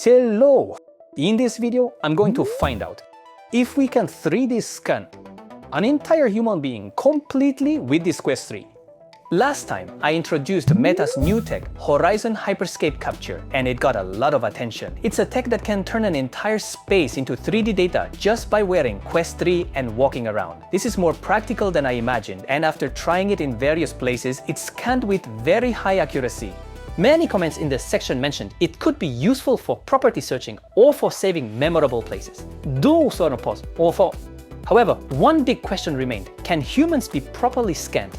Hello! In this video, I'm going to find out if we can 3D scan an entire human being completely with this Quest 3. Last time, I introduced Meta's new tech, Horizon Hyperscape Capture, and it got a lot of attention. It's a tech that can turn an entire space into 3D data just by wearing Quest 3 and walking around. This is more practical than I imagined, and after trying it in various places, it scanned with very high accuracy. Many comments in the section mentioned it could be useful for property searching or for saving memorable places. However, one big question remained: can humans be properly scanned?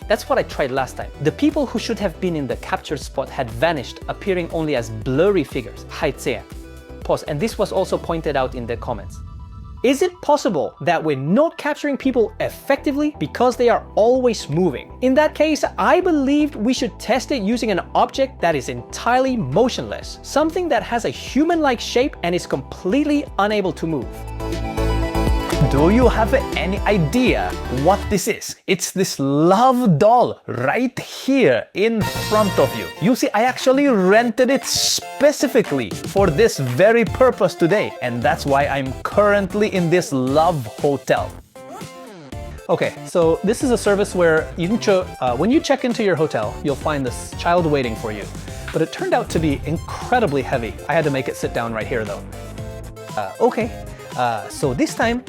That's what I tried last time. The people who should have been in the captured spot had vanished, appearing only as blurry figures. And this was also pointed out in the comments. Is it possible that we're not capturing people effectively because they are always moving? In that case, I believed we should test it using an object that is entirely motionless, something that has a human-like shape and is completely unable to move. Do you have any idea what this is? It's this love doll right here in front of you. You see, I actually rented it specifically for this very purpose today, and that's why I'm currently in this love hotel. Okay, so this is a service where when you check into your hotel, you'll find this child waiting for you. But it turned out to be incredibly heavy. I had to make it sit down right here though. So this time,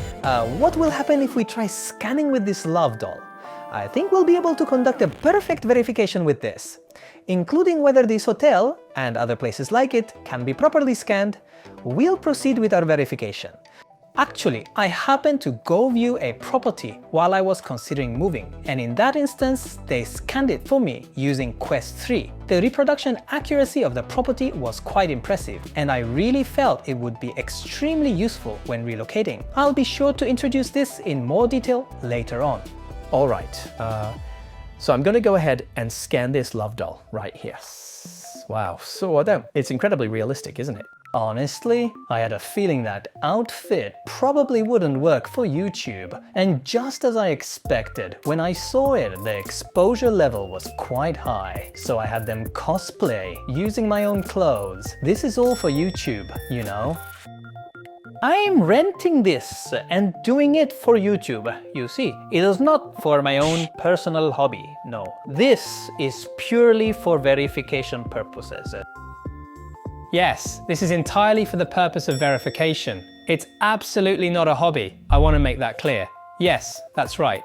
what will happen if we try scanning with this love doll? I think we'll be able to conduct a perfect verification with this, including whether this hotel and other places like it can be properly scanned. We'll proceed with our verification. Actually, I happened to go view a property while I was considering moving, and in that instance, they scanned it for me using Quest 3. The reproduction accuracy of the property was quite impressive, and I really felt it would be extremely useful when relocating. I'll be sure to introduce this in more detail later on. Alright, so I'm gonna go ahead and scan this love doll right here. Wow, so it's incredibly realistic, isn't it? Honestly, I had a feeling that outfit probably wouldn't work for YouTube. And just as I expected, when I saw it, the exposure level was quite high. So I had them cosplay, using my own clothes. This is all for YouTube, you know? I'm renting this and doing it for YouTube. You see, it is not for my own personal hobby. No, this is purely for verification purposes. Yes, this is entirely for the purpose of verification. It's absolutely not a hobby. I want to make that clear. Yes, that's right.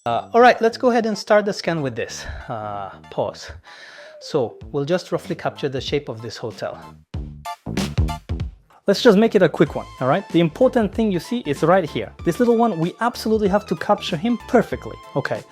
Alright, let's go ahead and start the scan with this. Pause. So, we'll just roughly capture the shape of this hotel. Let's just make it a quick one, alright? The important thing you see is right here. This little one, we absolutely have to capture him perfectly. Okay.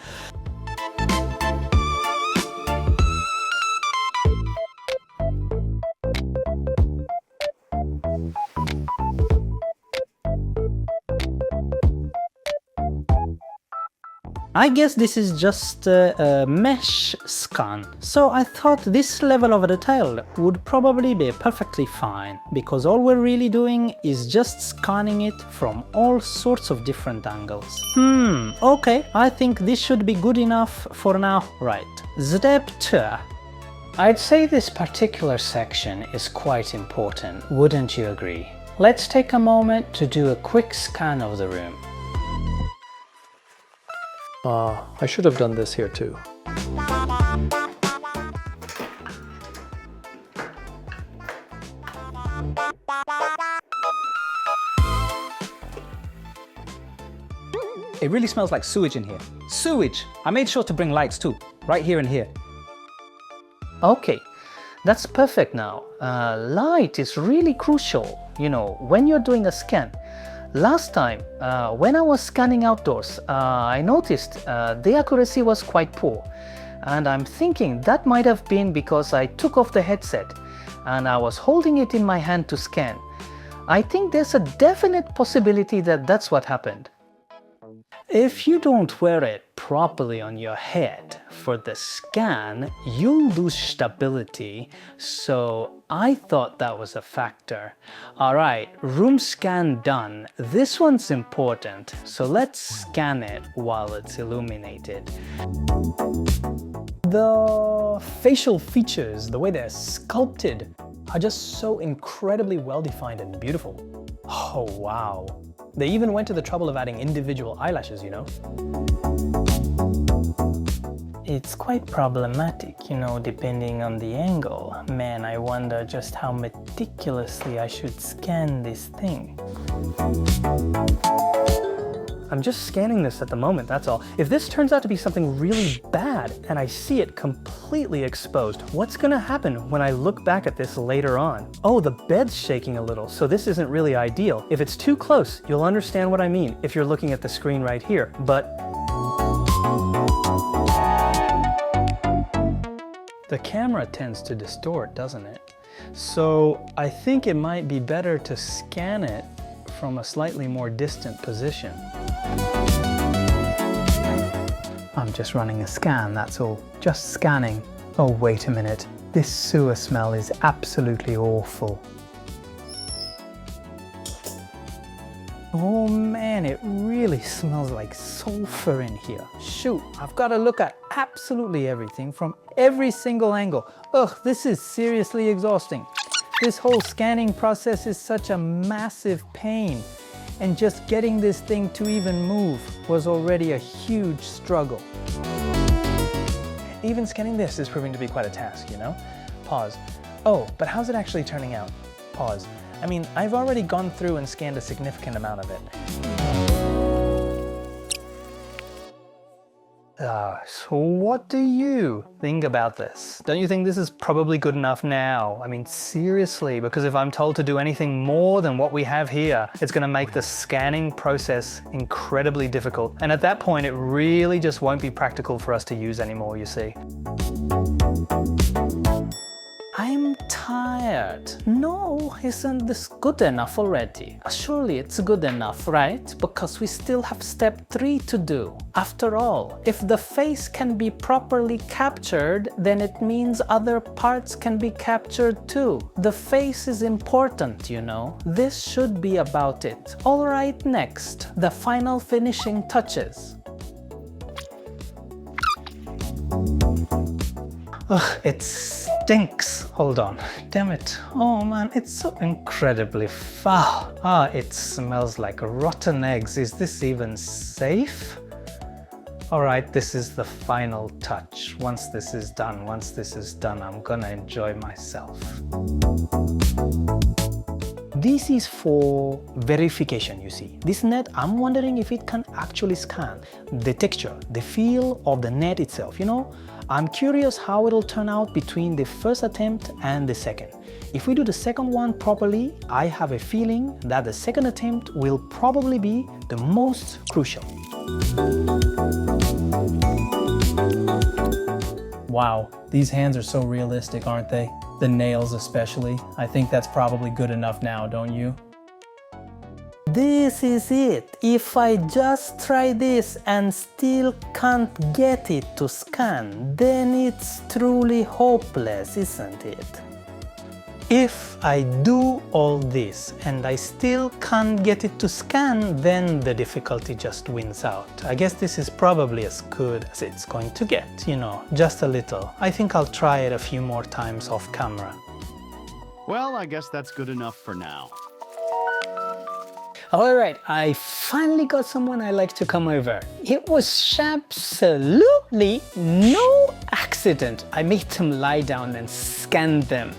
I guess this is just a mesh scan, so I thought this level of detail would probably be perfectly fine, because all we're really doing is just scanning it from all sorts of different angles. Okay, I think this should be good enough for now. Right, step 2. I'd say this particular section is quite important, wouldn't you agree? Let's take a moment to do a quick scan of the room. I should have done this here too. It really smells like sewage in here. Sewage! I made sure to bring lights too, right here and here. Okay, that's perfect now. Light is really crucial, you know, when you're doing a scan. Last time, when I was scanning outdoors, I noticed the accuracy was quite poor. And I'm thinking that might have been because I took off the headset and I was holding it in my hand to scan. I think there's a definite possibility that that's what happened. If you don't wear it properly on your head for the scan, you'll lose stability, so I thought that was a factor. Alright, room scan done. This one's important, so let's scan it while it's illuminated. The facial features, the way they're sculpted, are just so incredibly well-defined and beautiful. Oh wow. They even went to the trouble of adding individual eyelashes, you know? It's quite problematic, you know, depending on the angle. Man, I wonder just how meticulously I should scan this thing. I'm just scanning this at the moment, that's all. If this turns out to be something really bad and I see it completely exposed, what's gonna happen when I look back at this later on? Oh, the bed's shaking a little, so this isn't really ideal. If it's too close, you'll understand what I mean if you're looking at the screen right here, but the camera tends to distort, doesn't it? So I think it might be better to scan it from a slightly more distant position. I'm just running a scan, that's all. Just scanning. Oh, wait a minute. This sewer smell is absolutely awful. Oh man, it really smells like sulfur in here. Shoot, I've got to look at absolutely everything from every single angle. Ugh, this is seriously exhausting. This whole scanning process is such a massive pain, and just getting this thing to even move was already a huge struggle. Even scanning this is proving to be quite a task, you know? Pause. Oh, but how's it actually turning out? Pause. I mean, I've already gone through and scanned a significant amount of it. So what do you think about this? Don't you think this is probably good enough now? I mean, seriously, because if I'm told to do anything more than what we have here, it's going to make the scanning process incredibly difficult. And at that point, it really just won't be practical for us to use anymore, you see. I'm tired. No, isn't this good enough already? Surely it's good enough, right? Because we still have step 3 to do. After all, if the face can be properly captured, then it means other parts can be captured too. The face is important, you know. This should be about it. All right, next, the final finishing touches. Ugh, it stinks. Hold on. Damn it. Oh man, it's so incredibly foul. Ah, it smells like rotten eggs. Is this even safe? Alright, this is the final touch. Once this is done, I'm gonna enjoy myself. This is for verification, you see. This net, I'm wondering if it can actually scan the texture, the feel of the net itself, you know? I'm curious how it'll turn out between the first attempt and the second. If we do the second one properly, I have a feeling that the second attempt will probably be the most crucial. Wow, these hands are so realistic, aren't they? The nails especially. I think that's probably good enough now, don't you? This is it. If I just try this and still can't get it to scan, then it's truly hopeless, isn't it? If I do all this and I still can't get it to scan, then the difficulty just wins out. I guess this is probably as good as it's going to get, you know, just a little. I think I'll try it a few more times off camera. Well, I guess that's good enough for now. Alright, I finally got someone I like to come over. It was absolutely no accident. I made them lie down and scanned them.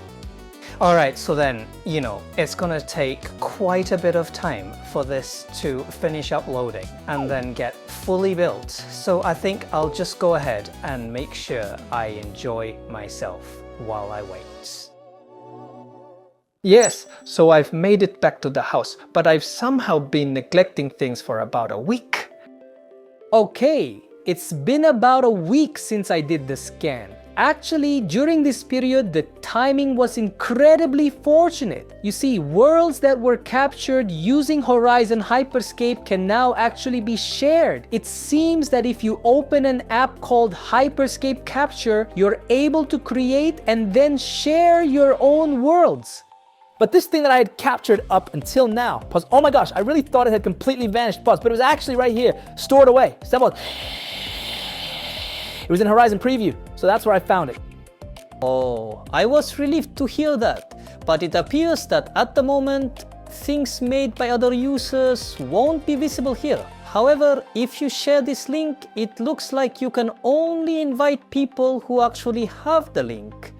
Alright, so then, you know, it's gonna take quite a bit of time for this to finish uploading and then get fully built. So I think I'll just go ahead and make sure I enjoy myself while I wait. Yes, so I've made it back to the house, but I've somehow been neglecting things for about a week. Okay, it's been about a week since I did the scan. Actually, during this period, the timing was incredibly fortunate. You see, worlds that were captured using Horizon Hyperscape can now actually be shared. It seems that if you open an app called Hyperscape Capture, you're able to create and then share your own worlds. But this thing that I had captured up until now, pause, oh my gosh, I really thought it had completely vanished, pause, but it was actually right here, stored away. Step on. It was in Horizon Preview, so that's where I found it. Oh, I was relieved to hear that, but it appears that at the moment, things made by other users won't be visible here. However, if you share this link, it looks like you can only invite people who actually have the link.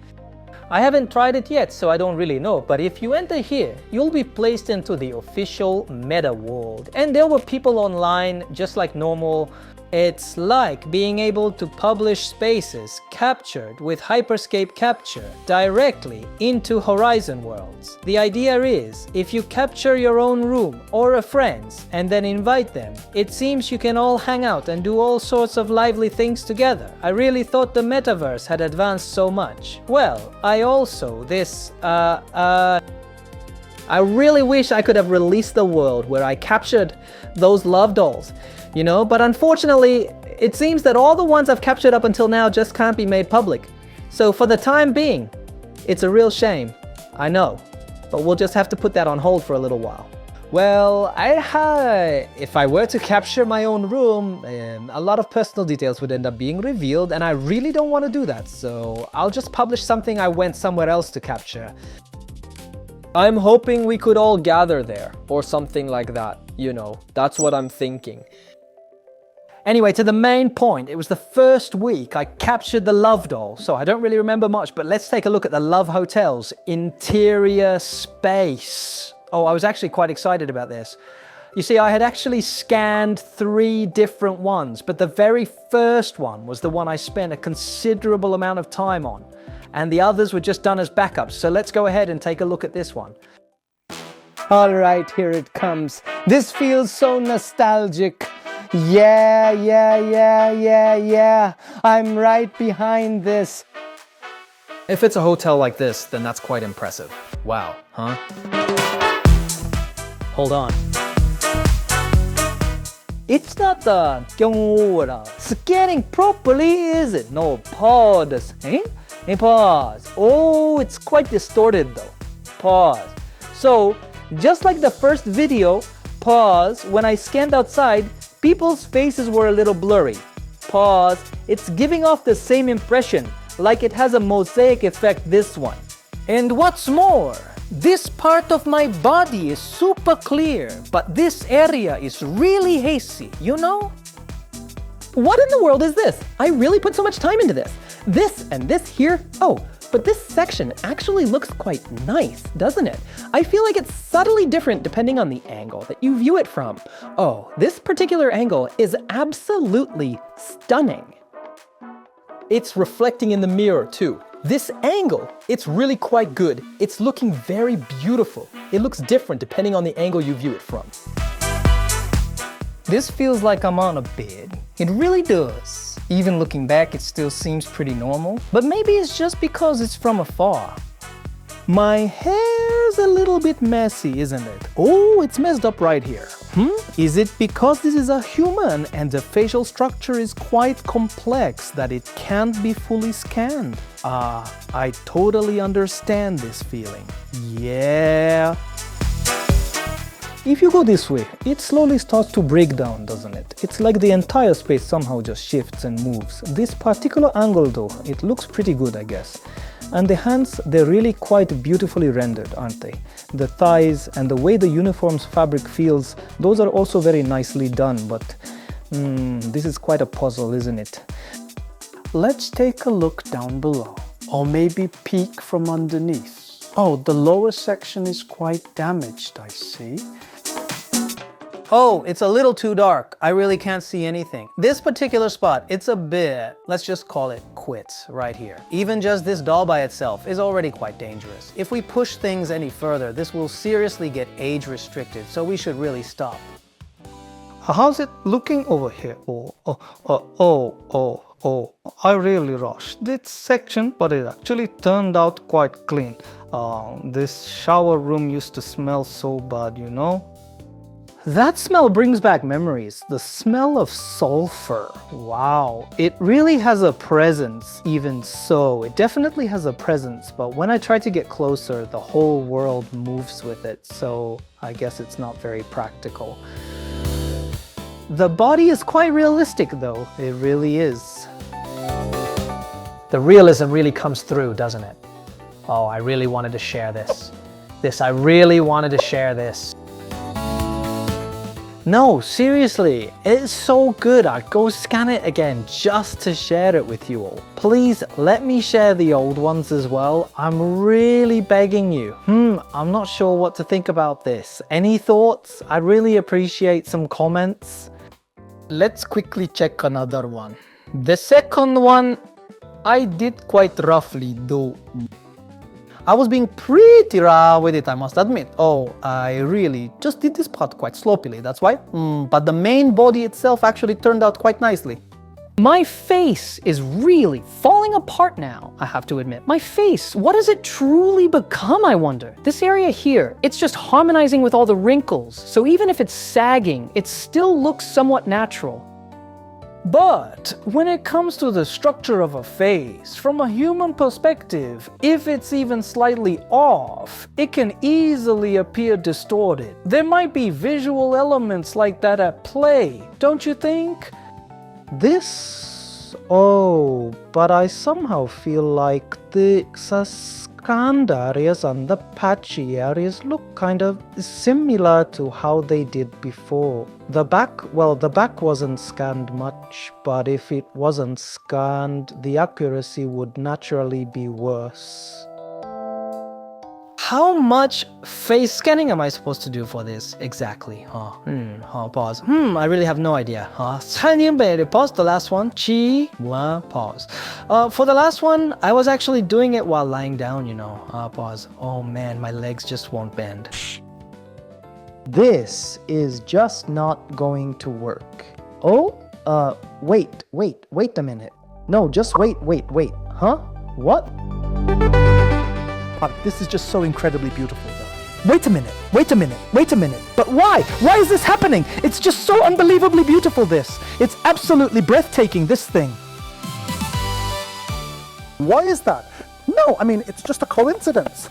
I haven't tried it yet, so I don't really know, but if you enter here, you'll be placed into the official meta world. And there were people online, just like normal. It's like being able to publish spaces captured with Hyperscape capture directly into Horizon worlds. The idea is, if you capture your own room or a friend's and then invite them, it seems you can all hang out and do all sorts of lively things together. I really thought the metaverse had advanced so much. Well, I really wish I could have released the world where I captured those love dolls. You know, but unfortunately, it seems that all the ones I've captured up until now just can't be made public. So for the time being, it's a real shame. I know, but we'll just have to put that on hold for a little while. Well, if I were to capture my own room, a lot of personal details would end up being revealed, and I really don't want to do that, so I'll just publish something I went somewhere else to capture. I'm hoping we could all gather there, or something like that, you know, that's what I'm thinking. Anyway, to the main point, it was the first week I captured the love doll, so I don't really remember much, but let's take a look at the Love Hotel's interior space. Oh, I was actually quite excited about this. You see, I had actually scanned 3 different ones, but the very first one was the one I spent a considerable amount of time on, and the others were just done as backups, so let's go ahead and take a look at this one. All right, here it comes. This feels so nostalgic. Yeah, I'm right behind this. If it's a hotel like this, then that's quite impressive. Wow, huh? Hold on. It's not the 경우라 scanning properly, is it? No, pause. Hey, pause. Oh, it's quite distorted though. Pause. So, just like the first video, pause, when I scanned outside, people's faces were a little blurry. Pause. It's giving off the same impression, like it has a mosaic effect, this one. And what's more, this part of my body is super clear, but this area is really hazy, you know? What in the world is this? I really put so much time into this. This and this here. Oh, but this section actually looks quite nice, doesn't it? I feel like it's subtly different depending on the angle that you view it from. Oh, this particular angle is absolutely stunning. It's reflecting in the mirror too. This angle, it's really quite good. It's looking very beautiful. It looks different depending on the angle you view it from. This feels like I'm on a bed. It really does. Even looking back, it still seems pretty normal, but maybe it's just because it's from afar. My hair's a little bit messy, isn't it? Oh, it's messed up right here. Is it because this is a human and the facial structure is quite complex that it can't be fully scanned? I totally understand this feeling. Yeah. If you go this way, it slowly starts to break down, doesn't it? It's like the entire space somehow just shifts and moves. This particular angle though, it looks pretty good, I guess. And the hands, they're really quite beautifully rendered, aren't they? The thighs and the way the uniform's fabric feels, those are also very nicely done, but this is quite a puzzle, isn't it? Let's take a look down below, or maybe peek from underneath. Oh, the lower section is quite damaged, I see. Oh, it's a little too dark. I really can't see anything. This particular spot, it's a bit, let's just call it quits right here. Even just this doll by itself is already quite dangerous. If we push things any further, this will seriously get age restricted, so we should really stop. How's it looking over here? I really rushed this section, but it actually turned out quite clean. This shower room used to smell so bad, you know? That smell brings back memories. The smell of sulfur. Wow. It really has a presence, even so. It definitely has a presence, but when I try to get closer, the whole world moves with it, so I guess it's not very practical. The body is quite realistic though. It really is. The realism really comes through, doesn't it? Oh, I really wanted to share this. I really wanted to share this. No, seriously, it's so good. I'd go scan it again just to share it with you all. Please let me share the old ones as well. I'm really begging you. I'm not sure what to think about this. Any thoughts? I'd really appreciate some comments. Let's quickly check another one. The second one, I did quite roughly though. I was being pretty raw with it, I must admit. Oh, I really just did this part quite sloppily, that's why. But the main body itself actually turned out quite nicely. My face is really falling apart now, I have to admit. My face, what has it truly become, I wonder? This area here, it's just harmonizing with all the wrinkles, so even if it's sagging, it still looks somewhat natural. But when it comes to the structure of a face, from a human perspective, if it's even slightly off, it can easily appear distorted. There might be visual elements like that at play, don't you think? Oh, but I somehow feel like the scanned areas and the patchy areas look kind of similar to how they did before. The back wasn't scanned much, but if it wasn't scanned, the accuracy would naturally be worse. How much face scanning am I supposed to do for this exactly? Pause. I really have no idea. Pause the last one. Pause. For the last one, I was actually doing it while lying down, you know. Pause. Oh man, my legs just won't bend. This is just not going to work. Oh, wait a minute. No, just wait. Huh? What? This is just so incredibly beautiful though. Wait a minute. But why? Why is this happening? It's just so unbelievably beautiful, this. It's absolutely breathtaking, this thing. Why is that? No, I mean, it's just a coincidence.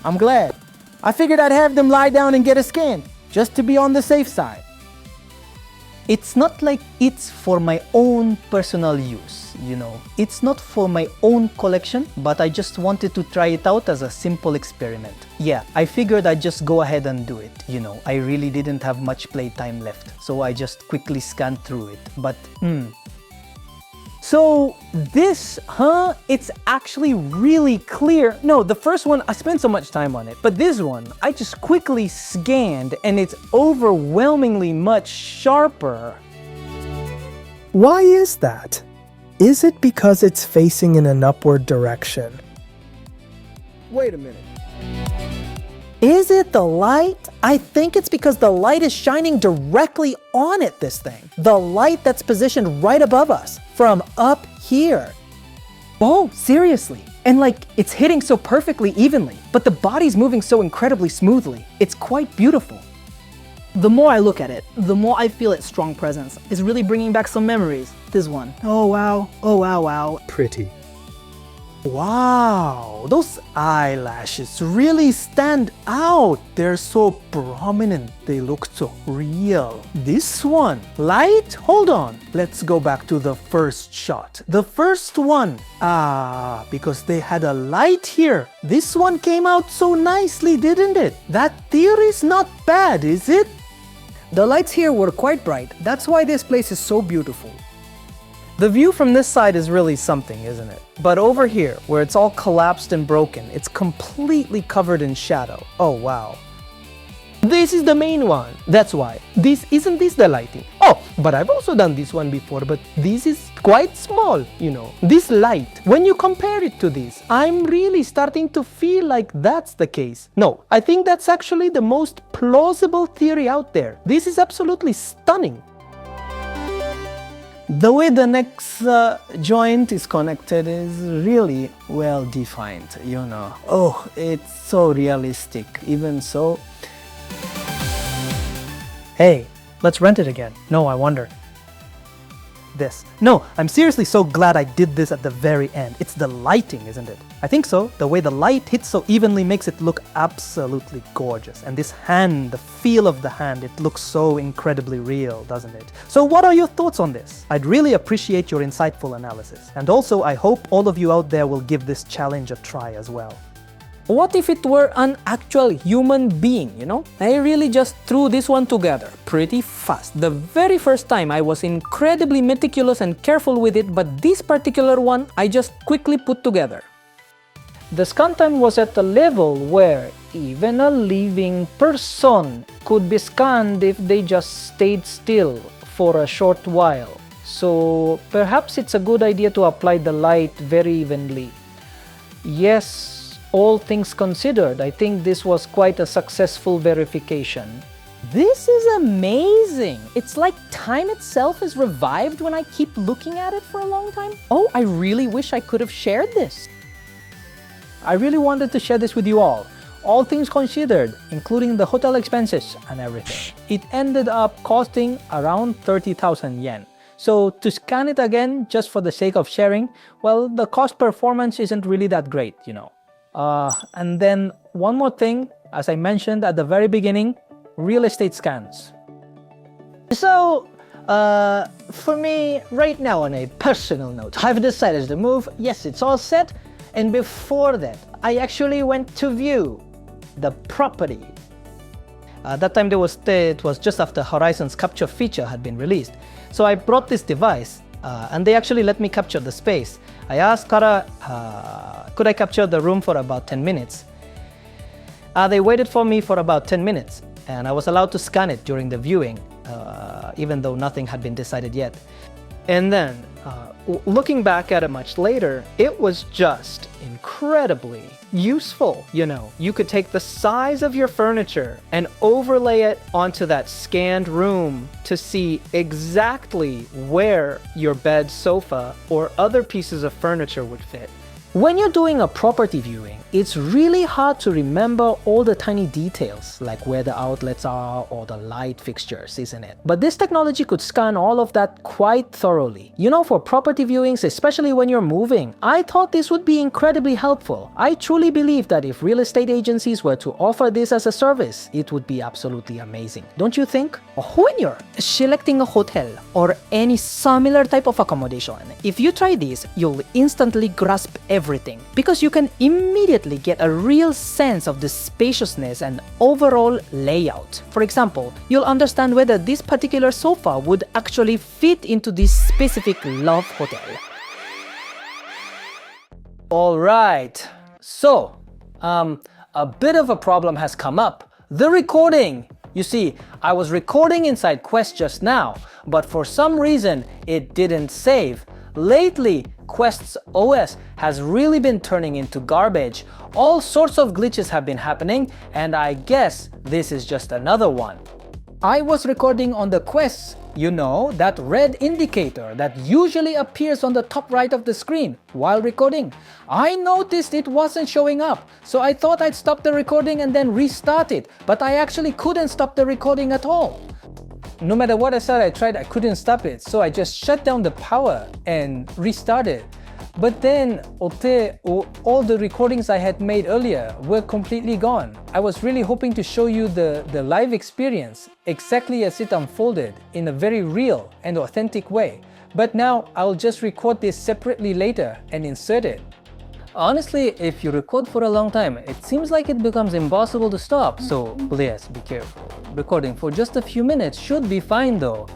I'm glad. I figured I'd have them lie down and get a scan, just to be on the safe side. It's not like it's for my own personal use, you know. It's not for my own collection, but I just wanted to try it out as a simple experiment. Yeah, I figured I'd just go ahead and do it, you know. I really didn't have much playtime left, so I just quickly scanned through it. But, So this, it's actually really clear. No, the first one, I spent so much time on it. But this one, I just quickly scanned and it's overwhelmingly much sharper. Why is that? Is it because it's facing in an upward direction? Wait a minute. Is it the light? I think it's because the light is shining directly on it, this thing. The light that's positioned right above us, from up here. Oh, seriously. And like, it's hitting so perfectly evenly, but the body's moving so incredibly smoothly. It's quite beautiful. The more I look at it, the more I feel its strong presence. It's really bringing back some memories. This one. Oh wow, wow. Pretty. Wow, those eyelashes really stand out. They're so prominent. They look so real. This one, light? Hold on. Let's go back to the first shot. The first one. Because they had a light here. This one came out so nicely, didn't it? That theory's not bad, is it? The lights here were quite bright. That's why this place is so beautiful. The view from this side is really something, isn't it? But over here, where it's all collapsed and broken, it's completely covered in shadow. Oh, wow. This is the main one. That's why. Isn't this the lighting? Oh, but I've also done this one before, but this is quite small, you know. This light, when you compare it to this, I'm really starting to feel like that's the case. No, I think that's actually the most plausible theory out there. This is absolutely stunning. The way the next joint is connected is really well defined, you know. Oh, it's so realistic, even so. Hey, let's rent it again. No, I wonder. this. No, I'm seriously so glad I did this at the very end. It's the lighting, isn't it? I think so. The way the light hits so evenly makes it look absolutely gorgeous. And this hand, the feel of the hand, it looks so incredibly real, doesn't it? So what are your thoughts on this? I'd really appreciate your insightful analysis. And also, I hope all of you out there will give this challenge a try as well. What if it were an actual human being, you know? I really just threw this one together pretty fast. The very first time I was incredibly meticulous and careful with it, but this particular one I just quickly put together. The scan time was at a level where even a living person could be scanned if they just stayed still for a short while. So perhaps it's a good idea to apply the light very evenly. Yes, all things considered, I think this was quite a successful verification. This is amazing! It's like time itself is revived when I keep looking at it for a long time. Oh, I really wish I could have shared this. I really wanted to share this with you all things considered, including the hotel expenses and everything. It ended up costing around 30,000 yen. So to scan it again, just for the sake of sharing, well, the cost performance isn't really that great, you know. And then one more thing, as I mentioned at the very beginning, real estate scans. So, for me, right now on a personal note, I've decided to move. Yes, it's all set. And before that, I actually went to view the property. That time it was just after Horizon's capture feature had been released. So I brought this device and they actually let me capture the space. I asked Kara, could I capture the room for about 10 minutes? They waited for me for about 10 minutes and I was allowed to scan it during the viewing, even though nothing had been decided yet. And then, looking back at it much later, it was just incredibly useful. You know, you could take the size of your furniture and overlay it onto that scanned room to see exactly where your bed, sofa, or other pieces of furniture would fit. When you're doing a property viewing, it's really hard to remember all the tiny details, like where the outlets are or the light fixtures, isn't it? But this technology could scan all of that quite thoroughly. You know, for property viewings, especially when you're moving, I thought this would be incredibly helpful. I truly believe that if real estate agencies were to offer this as a service, it would be absolutely amazing. Don't you think? When you're selecting a hotel or any similar type of accommodation, if you try this, you'll instantly grasp everything because you can immediately get a real sense of the spaciousness and overall layout. For example, you'll understand whether this particular sofa would actually fit into this specific love hotel. Alright, so a bit of a problem has come up. The recording! You see, I was recording inside Quest just now, but for some reason it didn't save. Lately, Quest's OS has really been turning into garbage. All sorts of glitches have been happening, and I guess this is just another one. I was recording on the Quest, you know, that red indicator that usually appears on the top right of the screen while recording. I noticed it wasn't showing up, so I thought I'd stop the recording and then restart it, but I actually couldn't stop the recording at all. No matter what I said I tried, I couldn't stop it, so I just shut down the power and restarted. But then, all the recordings I had made earlier were completely gone. I was really hoping to show you the live experience, exactly as it unfolded, in a very real and authentic way. But now, I'll just record this separately later and insert it. Honestly, if you record for a long time, it seems like it becomes impossible to stop, so please be careful. Recording for just a few minutes should be fine though.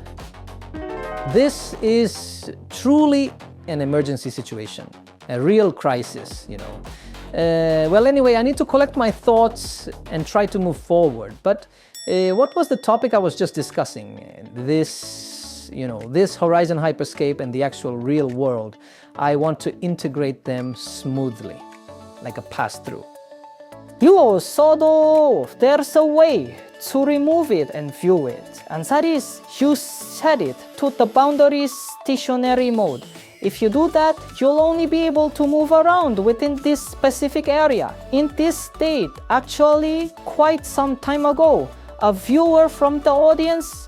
This is truly an emergency situation, a real crisis, you know. Well, anyway, I need to collect my thoughts and try to move forward. But what was the topic I was just discussing? This Horizon Hyperscape and the actual real world. I want to integrate them smoothly, like a pass-through. You sort of, there's a way to remove it and view it. And that is, you set it to the boundary stationary mode. If you do that, you'll only be able to move around within this specific area. In this state, actually, quite some time ago, a viewer from the audience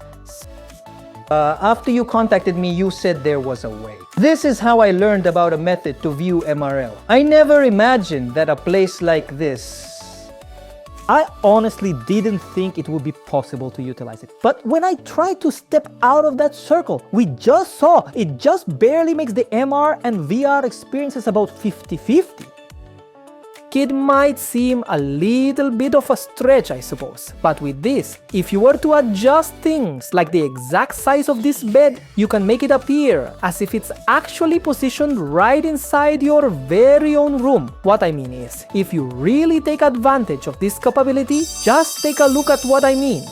After you contacted me, you said there was a way. This is how I learned about a method to view MRL. I never imagined that a place like this... I honestly didn't think it would be possible to utilize it. But when I tried to step out of that circle, we just saw it just barely makes the MR and VR experiences about 50-50. It might seem a little bit of a stretch, I suppose, but with this, if you were to adjust things like the exact size of this bed, you can make it appear as if it's actually positioned right inside your very own room. What I mean is, if you really take advantage of this capability, just take a look at what I mean.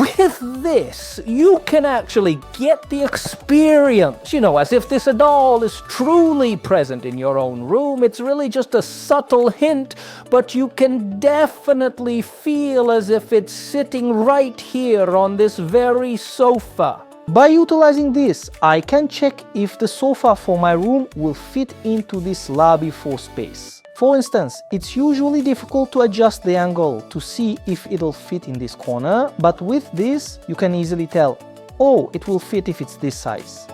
With this, you can actually get the experience, you know, as if this doll is truly present in your own room. It's really just a subtle hint, but you can definitely feel as if it's sitting right here on this very sofa. By utilizing this, I can check if the sofa for my room will fit into this lobby for space. For instance, it's usually difficult to adjust the angle to see if it'll fit in this corner, but with this, you can easily tell, oh, it will fit if it's this size.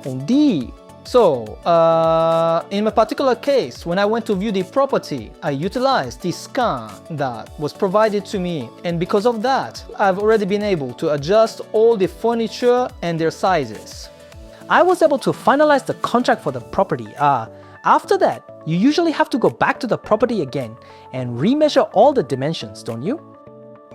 Indeed. So, in a particular case, when I went to view the property, I utilized the scan that was provided to me, and because of that, I've already been able to adjust all the furniture and their sizes. I was able to finalize the contract for the property. After that, you usually have to go back to the property again and remeasure all the dimensions, don't you?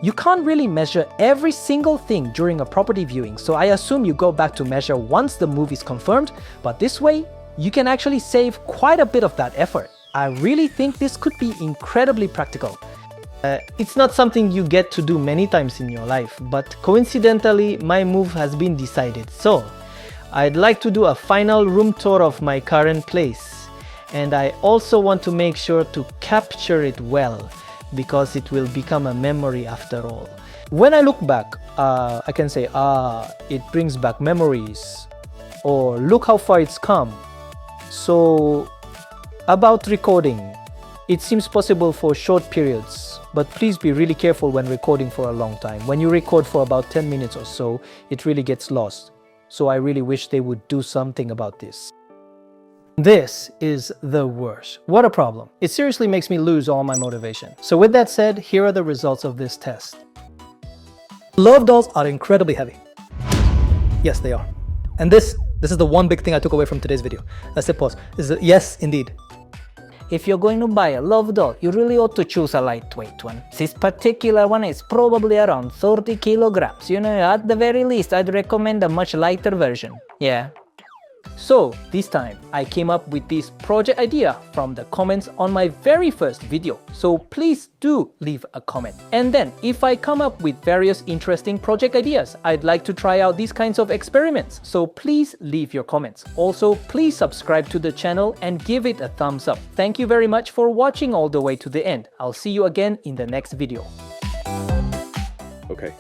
You can't really measure every single thing during a property viewing, so I assume you go back to measure once the move is confirmed, but this way, you can actually save quite a bit of that effort. I really think this could be incredibly practical. It's not something you get to do many times in your life, but coincidentally, my move has been decided. So, I'd like to do a final room tour of my current place. And I also want to make sure to capture it well, because it will become a memory after all. When I look back, I can say, it brings back memories, or look how far it's come. So, about recording, it seems possible for short periods, but please be really careful when recording for a long time. When you record for about 10 minutes or so, it really gets lost. So I really wish they would do something about this. This is the worst. What a problem. It seriously makes me lose all my motivation. So with that said, here are the results of this test. Love dolls are incredibly heavy. Yes, they are. And this is the one big thing I took away from today's video. Let's hit pause. Yes, indeed. If you're going to buy a love doll, you really ought to choose a lightweight one. This particular one is probably around 30 kilograms. You know, at the very least, I'd recommend a much lighter version. Yeah. So this time I came up with this project idea from the comments on my very first video. So please do leave a comment. And then if I come up with various interesting project ideas, I'd like to try out these kinds of experiments. So please leave your comments. Also, please subscribe to the channel and give it a thumbs up. Thank you very much for watching all the way to the end. I'll see you again in the next video. Okay.